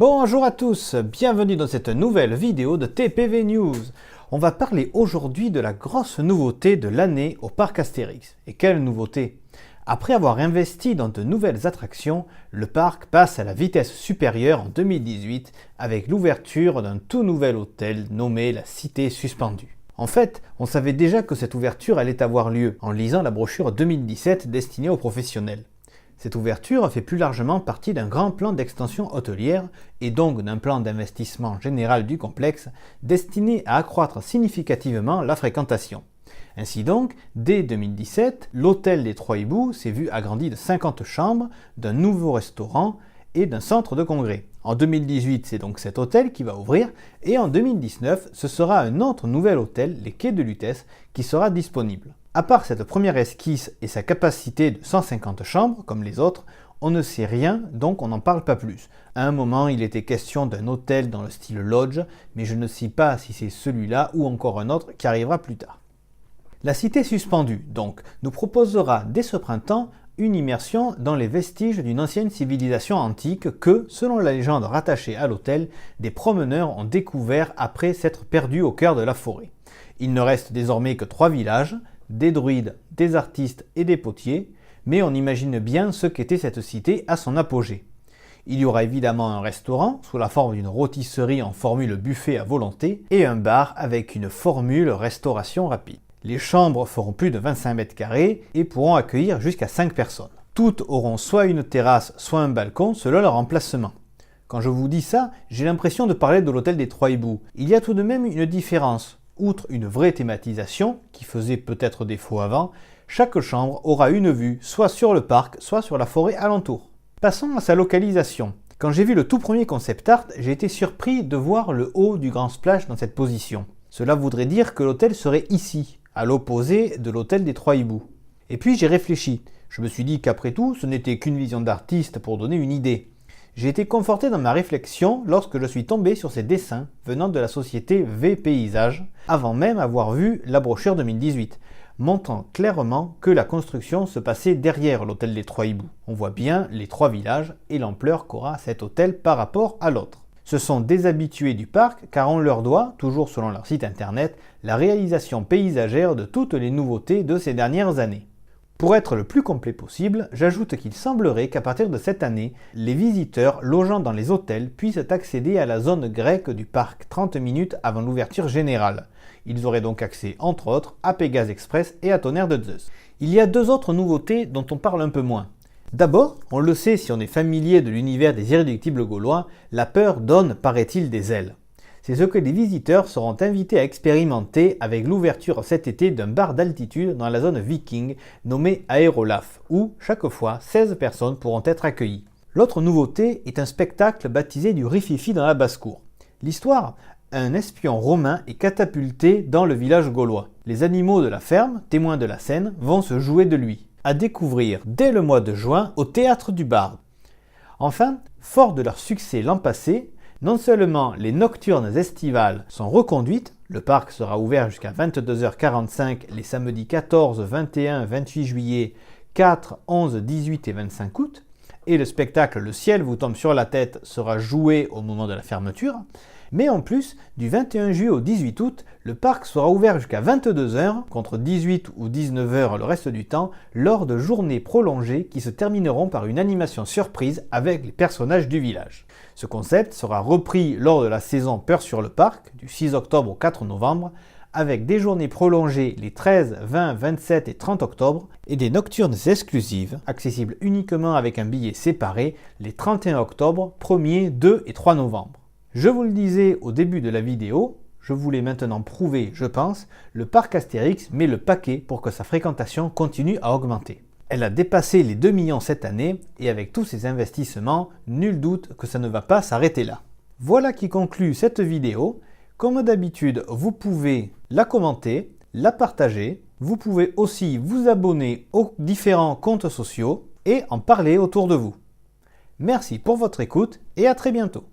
Bonjour à tous, bienvenue dans cette nouvelle vidéo de TPV News. On va parler aujourd'hui de la grosse nouveauté de l'année au parc Astérix. Et quelle nouveauté! Après avoir investi dans de nouvelles attractions, le parc passe à la vitesse supérieure en 2018 avec l'ouverture d'un tout nouvel hôtel nommé la Cité Suspendue. En fait, on savait déjà que cette ouverture allait avoir lieu en lisant la brochure 2017 destinée aux professionnels. Cette ouverture fait plus largement partie d'un grand plan d'extension hôtelière et donc d'un plan d'investissement général du complexe destiné à accroître significativement la fréquentation. Ainsi donc, dès 2017, l'hôtel des Trois Hiboux s'est vu agrandi de 50 chambres, d'un nouveau restaurant et d'un centre de congrès. En 2018, c'est donc cet hôtel qui va ouvrir et en 2019, ce sera un autre nouvel hôtel, les Quais de Lutèce, qui sera disponible. À part cette première esquisse et sa capacité de 150 chambres, comme les autres, on ne sait rien, donc on n'en parle pas plus. À un moment, il était question d'un hôtel dans le style lodge, mais je ne sais pas si c'est celui-là ou encore un autre qui arrivera plus tard. La Cité Suspendue, donc, nous proposera dès ce printemps une immersion dans les vestiges d'une ancienne civilisation antique que, selon la légende rattachée à l'hôtel, des promeneurs ont découvert après s'être perdus au cœur de la forêt. Il ne reste désormais que 3 villages, des druides, des artistes et des potiers, mais on imagine bien ce qu'était cette cité à son apogée. Il y aura évidemment un restaurant sous la forme d'une rôtisserie en formule buffet à volonté et un bar avec une formule restauration rapide. Les chambres feront plus de 25 mètres carrés et pourront accueillir jusqu'à 5 personnes. Toutes auront soit une terrasse, soit un balcon selon leur emplacement. Quand je vous dis ça, j'ai l'impression de parler de l'hôtel des Trois Hiboux. Il y a tout de même une différence. Outre une vraie thématisation, qui faisait peut-être défaut avant, chaque chambre aura une vue soit sur le parc, soit sur la forêt alentour. Passons à sa localisation. Quand j'ai vu le tout premier concept art, j'ai été surpris de voir le haut du grand splash dans cette position. Cela voudrait dire que l'hôtel serait ici, à l'opposé de l'hôtel des Trois Hiboux. Et puis j'ai réfléchi. Je me suis dit qu'après tout, ce n'était qu'une vision d'artiste pour donner une idée. J'ai été conforté dans ma réflexion lorsque je suis tombé sur ces dessins venant de la société V Paysage, avant même avoir vu la brochure 2018, montrant clairement que la construction se passait derrière l'hôtel des Trois Hiboux. On voit bien les 3 villages et l'ampleur qu'aura cet hôtel par rapport à l'autre. Ce sont des habitués du parc car on leur doit, toujours selon leur site internet, la réalisation paysagère de toutes les nouveautés de ces dernières années. Pour être le plus complet possible, j'ajoute qu'il semblerait qu'à partir de cette année, les visiteurs logeant dans les hôtels puissent accéder à la zone grecque du parc 30 minutes avant l'ouverture générale. Ils auraient donc accès, entre autres, à Pégase Express et à Tonnerre de Zeus. Il y a 2 autres nouveautés dont on parle un peu moins. D'abord, on le sait si on est familier de l'univers des irréductibles gaulois, la peur donne, paraît-il, des ailes. C'est ce que les visiteurs seront invités à expérimenter avec l'ouverture cet été d'un bar d'altitude dans la zone viking nommé Aérolaf, où, chaque fois, 16 personnes pourront être accueillies. L'autre nouveauté est un spectacle baptisé du Rififi dans la basse-cour. L'histoire, un espion romain est catapulté dans le village gaulois. Les animaux de la ferme, témoins de la scène, vont se jouer de lui. À découvrir dès le mois de juin au Théâtre du Barde. Enfin, fort de leur succès l'an passé, non seulement les nocturnes estivales sont reconduites, le parc sera ouvert jusqu'à 22h45 les samedis 14, 21, 28 juillet, 4, 11, 18 et 25 août, et le spectacle Le ciel vous tombe sur la tête sera joué au moment de la fermeture, mais en plus, du 21 juillet au 18 août, le parc sera ouvert jusqu'à 22h, contre 18 ou 19h le reste du temps, lors de journées prolongées qui se termineront par une animation surprise avec les personnages du village. Ce concept sera repris lors de la saison Peur sur le parc, du 6 octobre au 4 novembre, avec des journées prolongées les 13, 20, 27 et 30 octobre, et des nocturnes exclusives, accessibles uniquement avec un billet séparé, les 31 octobre, 1er, 2 et 3 novembre. Je vous le disais au début de la vidéo, je voulais maintenant prouver, je pense, le parc Astérix met le paquet pour que sa fréquentation continue à augmenter. Elle a dépassé les 2 millions cette année et avec tous ces investissements, nul doute que ça ne va pas s'arrêter là. Voilà qui conclut cette vidéo. Comme d'habitude, vous pouvez la commenter, la partager, vous pouvez aussi vous abonner aux différents comptes sociaux et en parler autour de vous. Merci pour votre écoute et à très bientôt.